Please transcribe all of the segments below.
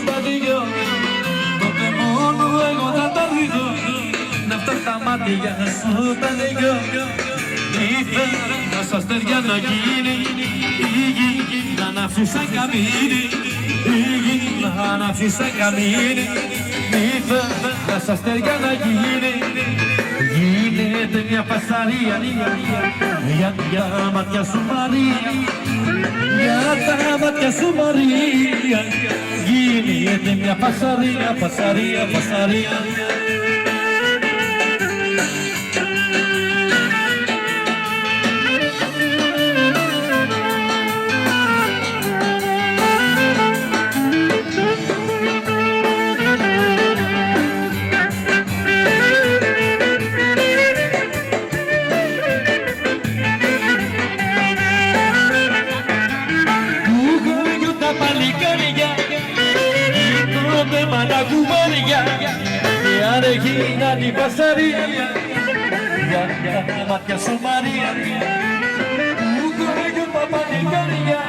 τα δυο, τότε μόνο εγώ θα τα δω. Να αυτά τα μάτια σου τα δυο. Ήθελα στα αστέρια να γίνει η γη, να ανάψεις σαν καμίνι. Η γη να ανάψεις σαν καμίνι. Ήθελα στα αστέρια να γίνει. Γίνεται μια φασαρία για τα μάτια σου Μαρία, για τα μάτια σου Μαρία. Γίνεται μια φασαρία, φασαρία, φασαρία. Regina di Passaria, ya mátια σου Μαρία, που κορέγιο παπά την καρδιά,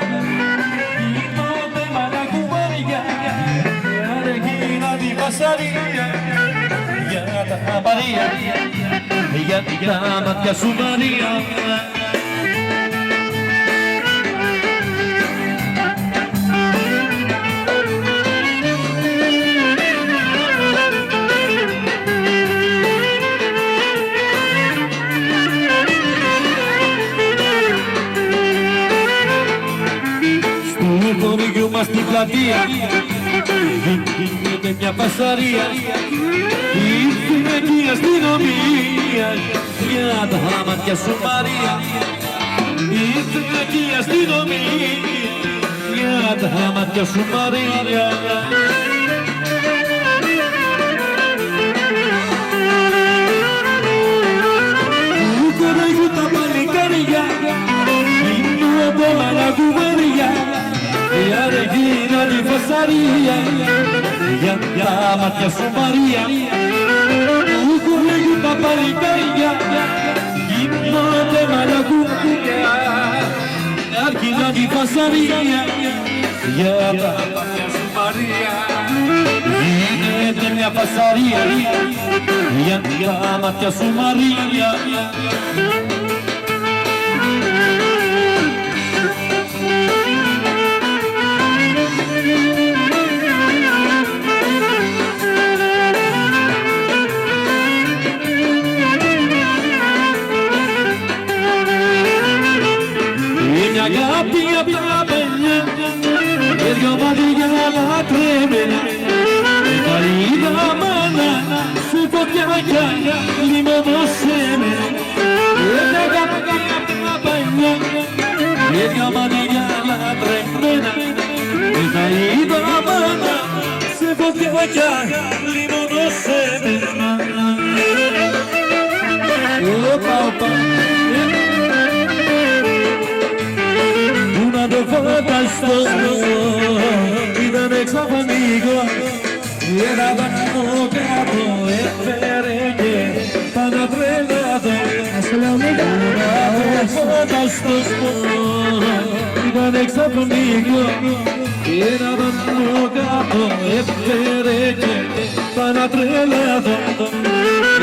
τότε μάνα κουμπάρια, ya Regina di Passaria, ya τα Μαρία, ya τα μάτια σου Μαρία. Στην πλατεία γίνεται μια φασαρία. Ήρθε εκεί η αστυνομία για τα μάτια σου Μαρία. Ήρθε εκεί η αστυνομία για τα μάτια σου Μαρία. Που κορέγουν τα παλικάρια, είναι από μάνα κουβέρια. Ya Regina di Passaria, ya τα μάτια σου Μαρία, που κορέγουν τα παλικάρια, γίνονται μαλακούδια. Regina di Passaria, ya τα μάτια σου Μαρία. Γίνεται μια φασαρία, για τα μάτια σου Μαρία. Αγάπη απ' τα παιδιά, και δυο μάτια να τρέμενα. Καλή τα μάνα, σε φωτιά κι λιμωνώσαι. Αγάπη απ' τα παιδιά, και δυο μάτια να τρέμενα. Καλή τα μάνα, σε φωτιά κι λιμωνώσαι. Το φανταστώ, ήταν εξαφανικό. Ένα βαθμό κάτω έφερε και πανατρέλατο. Το φανταστώ, ήταν εξαφανικό. Ένα βαθμό κάτω έφερε και πανατρέλατο.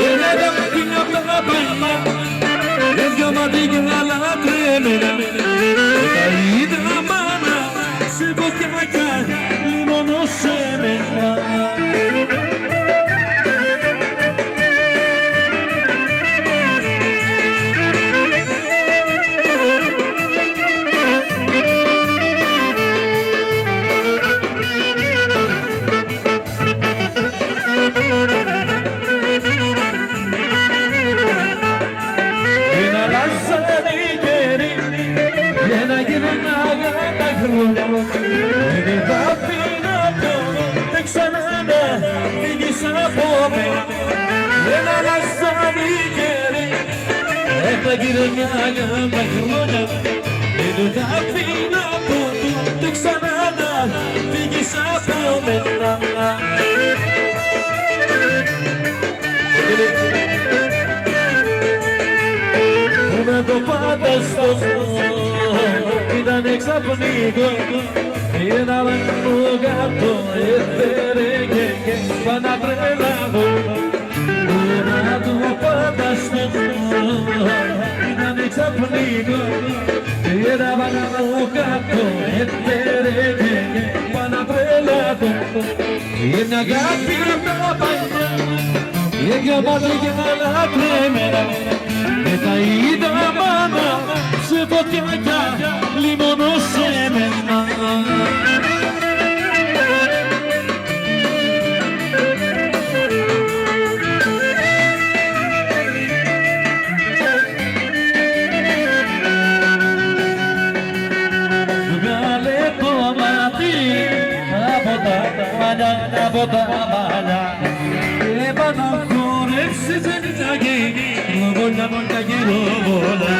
Ένα δαχτυλ απ' τα παλιά, και δυο μάτια να τρέμενα. Καλύτερα μάνα, σε φωτιά κι λιμωνώσαι μένα. Δεν θα αφήνω δεν ξανά να φύγεις από μένα. Δεν αλλάζαν οι καιροί, θα γυρνάγα τα χρόνια. Δεν θα αφήνω δεν ξανά να φύγεις από μένα. Να το φανταστώ, ήταν εξαφνικό. Ένα βαθμό κάτω και πάω να τρελαθώ. Να το φανταστώ, ήταν ξαφνικό και να πάω κάτω. Και πάω να τρελαθώ. Είναι αγάπη τα παλιά, και δυο μάτια να τρέμερα. Με τα είδα μάνα σε φωτιά λιμώνω σε μένα. Βγάλε το μάτι από τα μαλλιά και πάω να χορεύσεις ζενιτάκι, βόλια γύρω βόλα.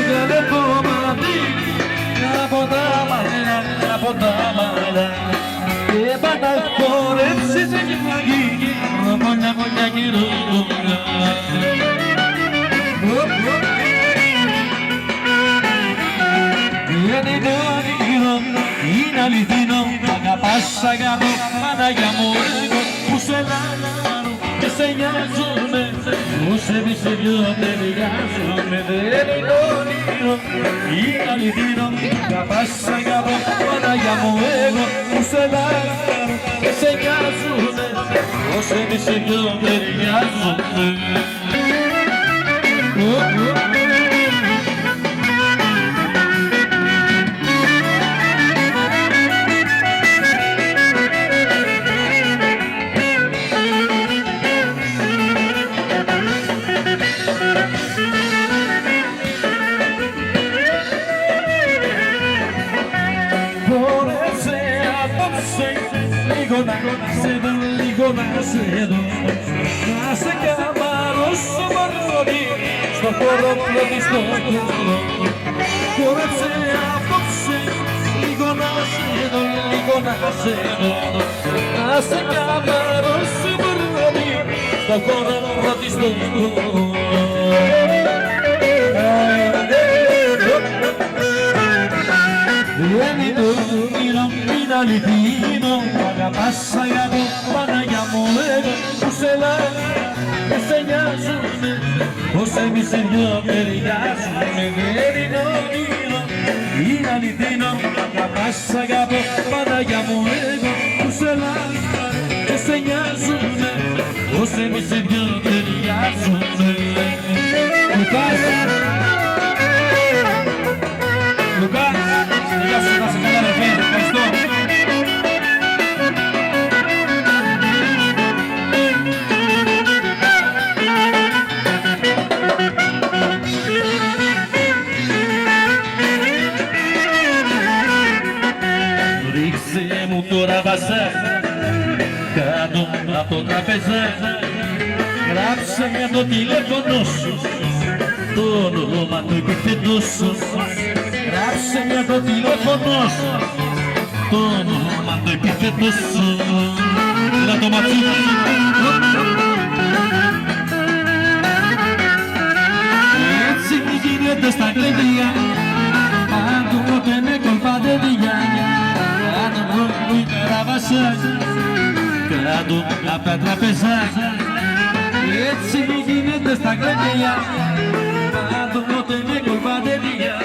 Βγάλε το μάτι από τα μαλλιά και πάω να χορεύσεις ζενιτάκι, βόλια γύρω βόλα. Είναι αληθινό, αγαπάς αγαπώ, Παναγιά μου εγώ που σε λάρω και σε νοιάζομαι, που σε μη σε δυο ταιριάζομαι. Δεν είναι όνειρο, είναι αληθινό, αγαπάς αγαπώ, Παναγιά μου εγώ που σε λάρω και σε νοιάζομαι, που σε μη σε δυο ταιριάζομαι. Λίγο να σε δω, να σε καμαρώσω μαρμόνι στο χώρο πλωτιστό κέντρο. Χόρεψε απόψε, λίγο να σε δω, λίγο να σε δω, να σε καμαρώσω μαρμόνι στο χώρο πλωτιστό κέντρο. Δεν είναι όνειρο, είναι αληθινό, αγαπάς αγαπώ, Παναγιά μου εγώ που σε λάρω και σε νοιάζομαι, πως εμείς οι δυο ταιριάζουμε. Δεν είναι όνειρο, είναι αληθινό, αγαπάς αγαπώ, Παναγιά μου εγώ που σε λάρω και σε νοιάζομαι, πως εμείς οι δυο ταιριάζουμε. Λουκάς, γεια σου, να σε καλά ρε φίλε, ευχαριστώ. Ρίξε μου τώρα βασά κάτω από το τραπεζάκι, γράψε για το τηλέφωνο σου το όνομα του επιθετού σου. Γράψε για το τηλέφωνο σου το όνομα του επιθετού σου. Έλα το ματσούκι. Έτσι γίνεται στα κλειδιά, πάντοτε με κολπάτε διά. Κάτω που είναι ραβασάκι, κάτω απ' τα τραπεζάκια. Έτσι γίνεται στα κλειδιά, πάντοτε με κολπάτε διά.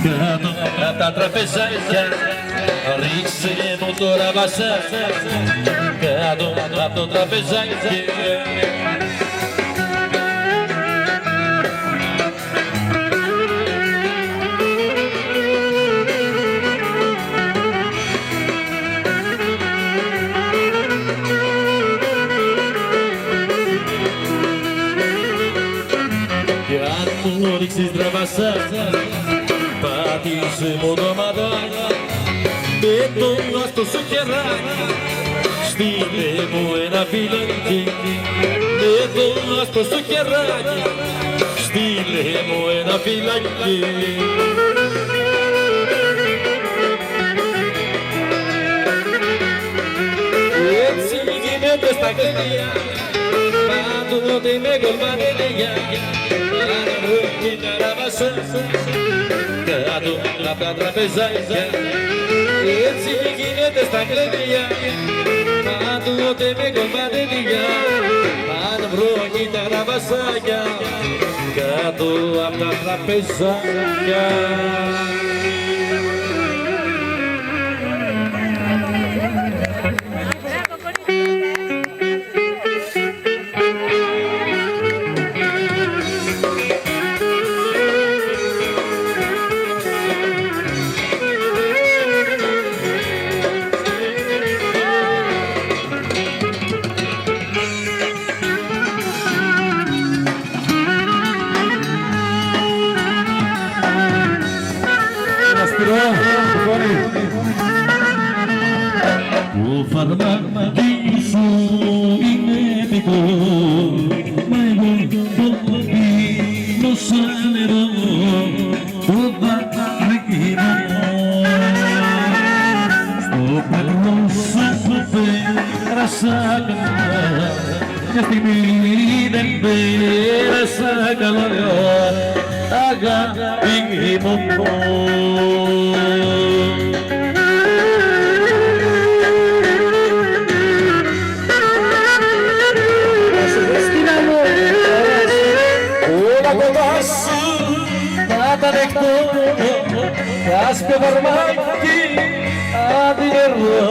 Κάτω απ' τα τραπεζάκια, ρίξε μου τώρα βασά κάτω απ' το τραπεζάκι. Μου ρίξεις τραβασά, πάτησε μου το μαδάκι, με το άστο σου κεράκι, στείλε μου ένα φυλάκι. Με το άστο σου κεράκι, στείλε μου ένα φυλάκι. Έτσι γίνεται στα κλειδιά, πάντοτε με κολπάνε διά. Κάτω απ' τα τραπεζάκια, Έτσι γίνεται στα κλαίδια, πάντοτε με κομμάτια. Αν βρω κύτταρα βασάκια κάτω απ' τα τραπεζάκια. Ο φαρμάκι σου είναι πικρό, μα εγώ το πίνω σαν νερό, το δάκρυ μου. Στο πέλος σου πέρασα καλά, μια στιγμή δεν πέρασα καλά, αγάπη μου. Κάспιο βαρμάκι αδιαιρώ,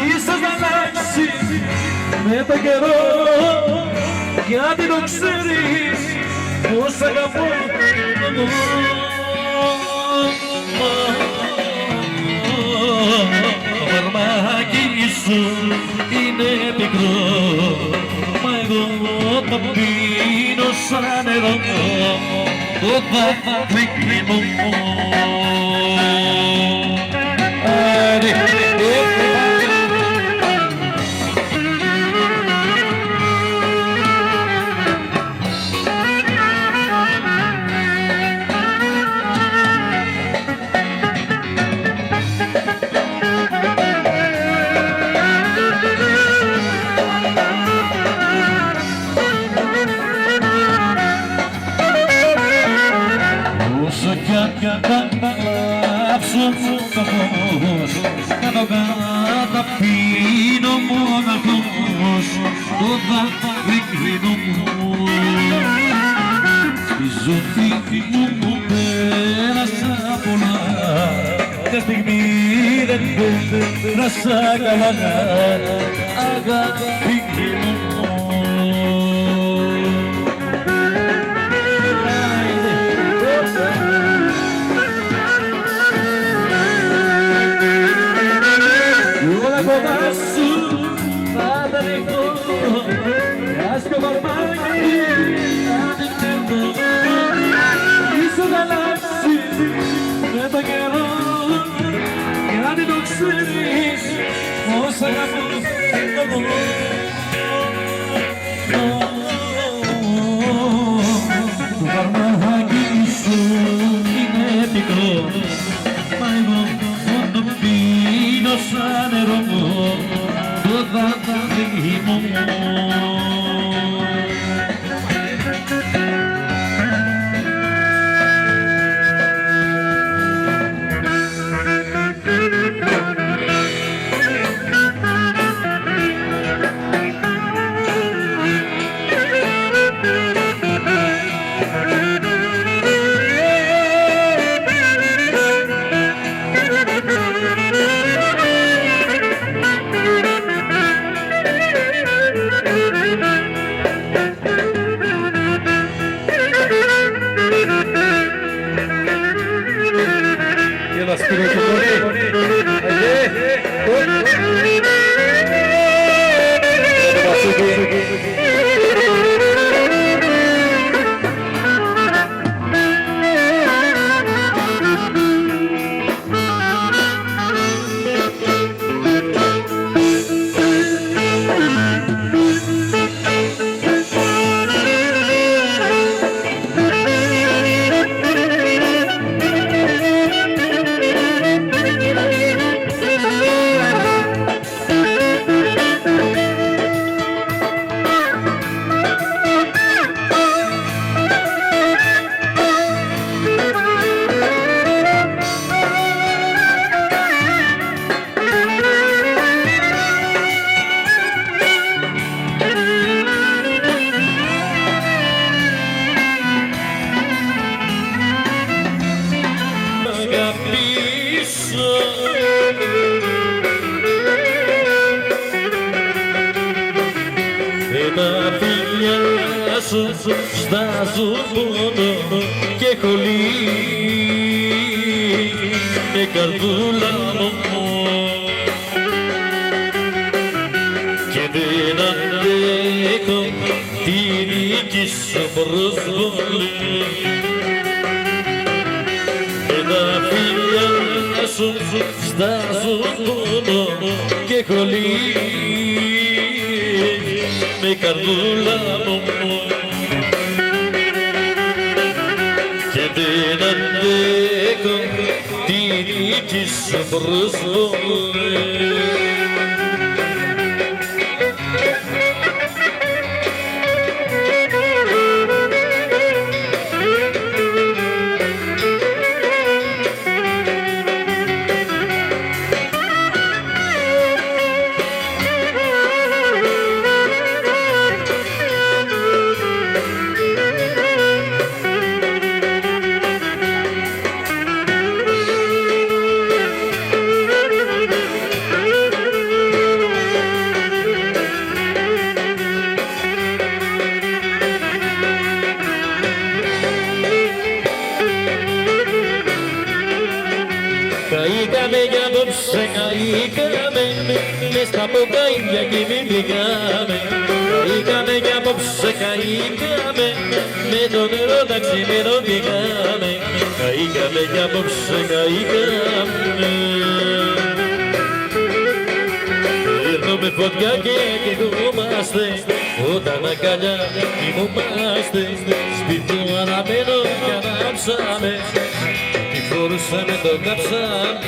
ίσως να αλλάξει με τον καιρό, γιατί το ξέρεις πως αγαπώ. Το βαρμάκι σου είναι πικρό, μα εγώ το πίνω σαν νερό, το δάκρυ μου. Όσο κι αν απαλλάψω το φως, θα το καταπίνω μοναχός, το δάκρυ μου. Στη ζωή μου πέρασα πολλά, μια στιγμή δεν πέρασα καλά, αγάπη μου. Κοντά σου θα τα δεχτώ, κάспιο βαρμάκι αδιαιρώ, ίσως να αλλάξει με τον καιρό, γιατί το ξέρεις πως αγαπώ εγώ. Το βαρμάκι σου είναι πικρό, μα εγώ το πίνω σαν νερό, το δάκρυ μου. σου στάζουν μόνο και χολή με καρδούλα μου και δεν αντέχω τη δική σου προσβολή με τα φιλιά σου στάζουν μόνο και χολή με καρδούλα μου και δεν αντέχω τη δική σου προσβολή. Καήκαμε για απόψε, καήκαμε μες στα ποκαΐδια κοιμηθήκαμε. Καήκαμε για απόψε, καήκαμε με το νερό τα ξημερωθήκαμε. Καήκαμε για απόψε, καήκαμε. Παίρνουμε φωτιά και κοιτούμαστε όταν αγκαλιά κοιμούμαστε. Σπίτι μου αναμένω κι ανάψαμε τη φορούσαμε το κάψαμε.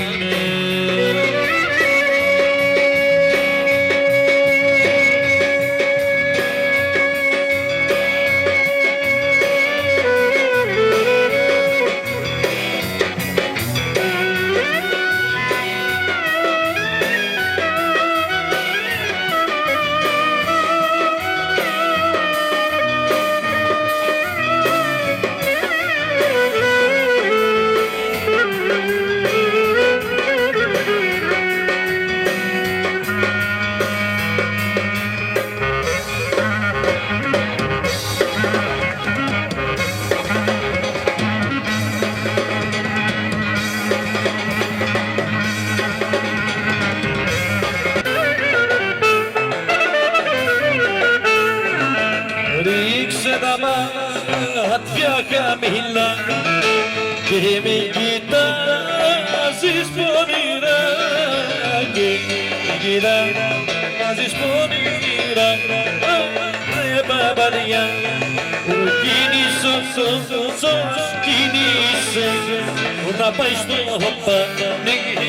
Ρίξε τα μάτια χαμηλά και με κοιτάζεις πονηρά και με κοιτάζεις πονηρά. Ρε παπαδιά που κίνησε να πάει στο πανηγύρι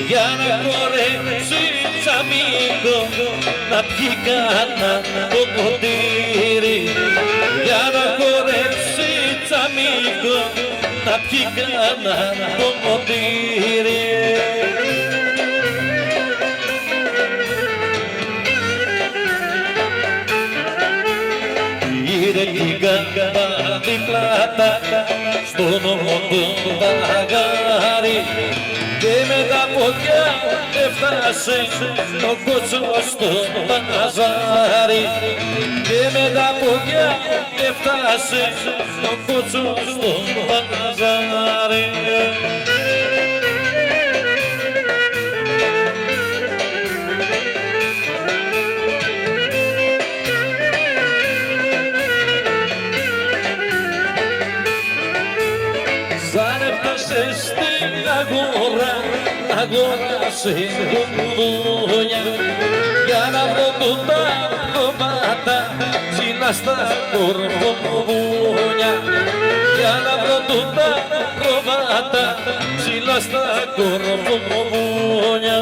για να χορέψεις αμίγο να πιει κανένα το ποτήρι. Για να χορέψεις αμίγο να πιει κανένα το ποτήρι. Πήρε την κάμπα την πλάτα στον ώμο του παγάρι και με τα πόδια έφτασε το κότσο στο παζάρι και με τα πόδια έφτασε το κότσο στο παζάρι. Σαν έφτασε στην αγορά, αγόρασε κουδούνια για να βρω του τα κομμάτα ψηλά στα κορμοβούνια. Για να βρω του τα κομμάτα ψηλά στα κορμοβούνια.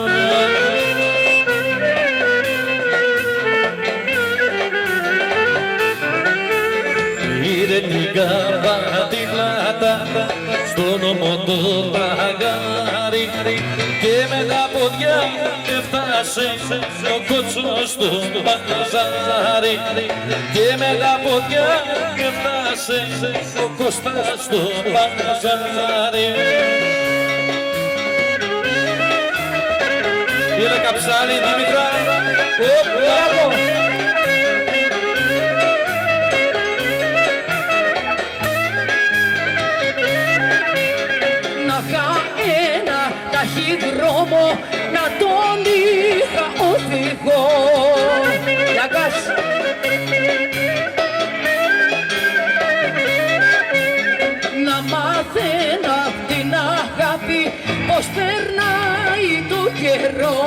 Πήρε την κάμπα την πλάτα στον ώμο το παγάρι και με τα πόδια έφτασε το κότσο στο παζάρι και με τα πόδια έφτασε το Κώστα στο παζάρι. Πήρε καψάλι Δήμητρα. είχα ένα ταχυδρόμο, να τον είχα οδηγό. Να μαθαίνω απ' την αγάπη πως περνάει το καιρό.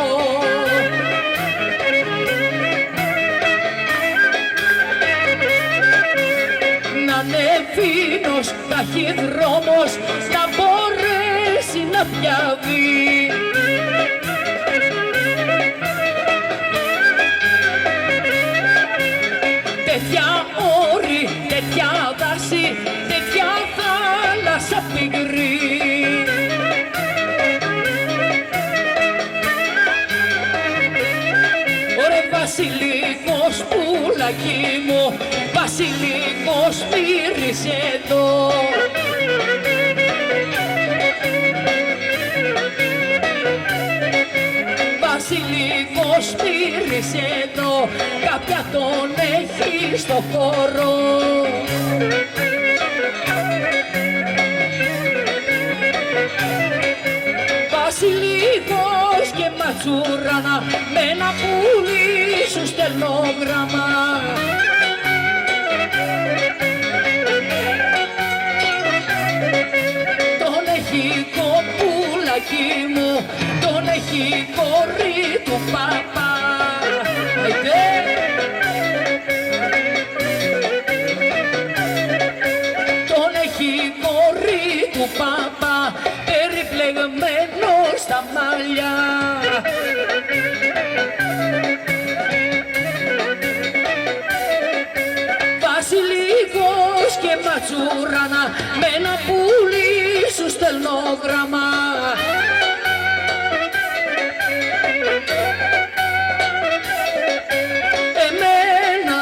Να ανεβεί ταχυδρόμος, να μπορέσει να πιαβεί. Τέτοια όρη, τέτοια δάση, τέτοια θάλασσα πικρή. Ωρε βασιλικός πουλάκι μου, βασιλικός μύρισε εδώ. Βασιλικός μύρισε εδώ, κάποια τον έχει στο χώρο. Βασιλικός και ματσούρανα, με ένα πουλί σου στέλνω γράμμα. Τον έχει κοπούλακι μου, τον έχει κορί του παπά. Τον έχει κορί του παπά, περιπλεγμένο στα μαλλιά. Βασιλικός και ματσούρανα, με ένα πουλί σου στέλνω γράμμα. Εμένα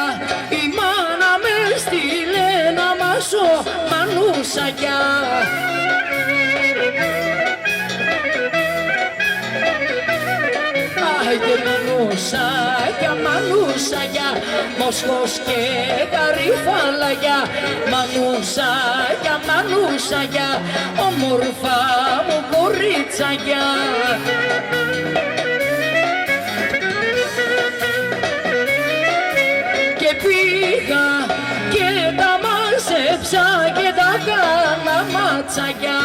η μάνα με στείλε να μασώ μανούσακια. Άιντε μανούσακια, μανούσακια, Μόσχος και Γαρίφαλαγια. Μανούσακια, μανούσακια, όμορφα μου κορίτσακια. Και πήγα και τα μάζεψα και τα κάνα ματσακια.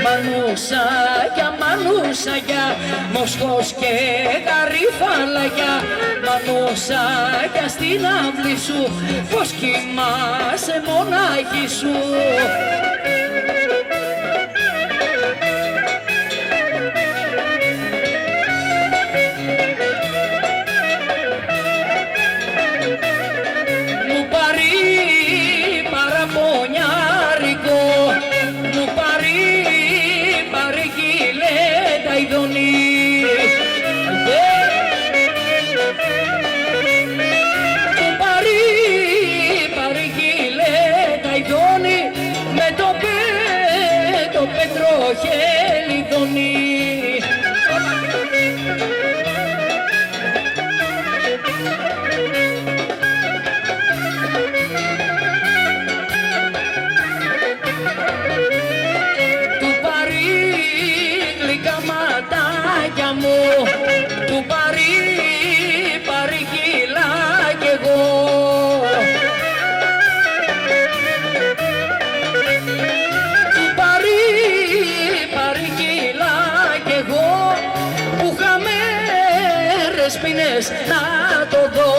Μανούσακια, μανούσακια, Μόσχος και Γαρίφαλαγια. Μανούσακια στην αυλή σου, πως κοιμάσαι μονάχη σου. Μου πάρει παραπονιάρικο, μου πάρει παρηγγείλε ειδονή. Μου πάρει παρηγγείλε ειδονή, με το πετροχέλιδονή. Του πάρει παρηγγείλα κι εγώ. Του πάρει παρηγγείλα κι εγώ, που είχαμε ρεσπίνες να το δω.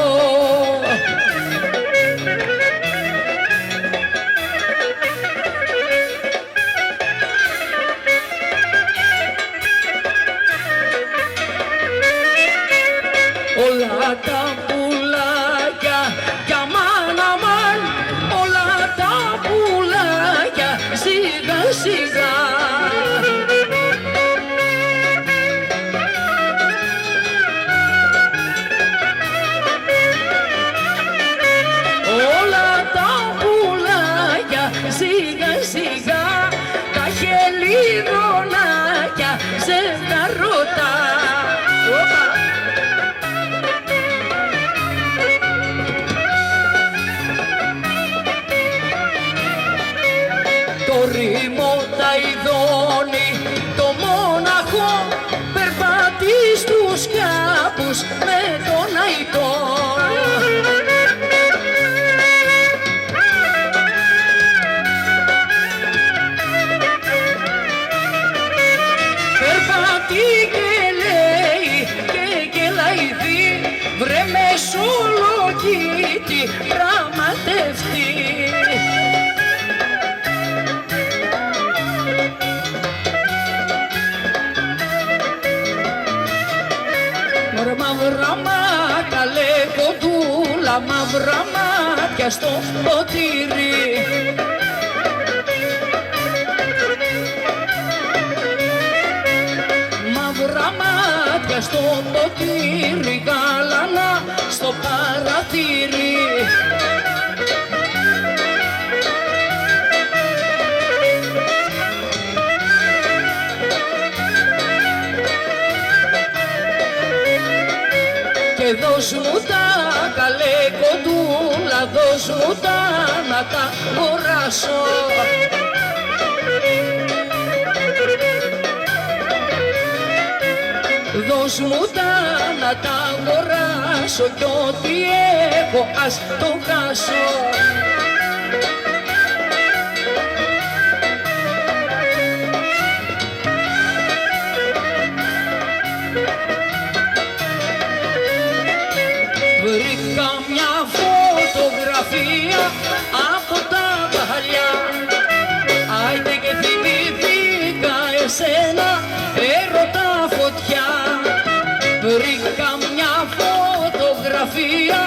Όλα τα πουλάκια κι αμάν αμάν, όλα τα πουλάκια σιγά σιγά. ορίμο τα ειδώνει το μόναχο περπατεί στους κάπους με τον αϊτό. Περπατεί και λέει και γελαϊδεί, βρε μεσολογίτη πραγματευτεί. Μαύρα μάτια λέει κοντούλα, μαύρα μάτια στο ποτήρι. Μαύρα μάτια στο ποτήρι, γάλανα στο παραθύρι. Και δώσ' μου τα καλέ κοντούλα, δώσ' μου τα να τα αγοράσω. Δώσ' μου τα να τα αγοράσω κι ό,τι έχω ας το χάσω. Βρήκα μια φωτογραφία από τα παλιά, άιντε και θυμήθηκα εσένα, έρωτα φωτιά. Βρήκα μια φωτογραφία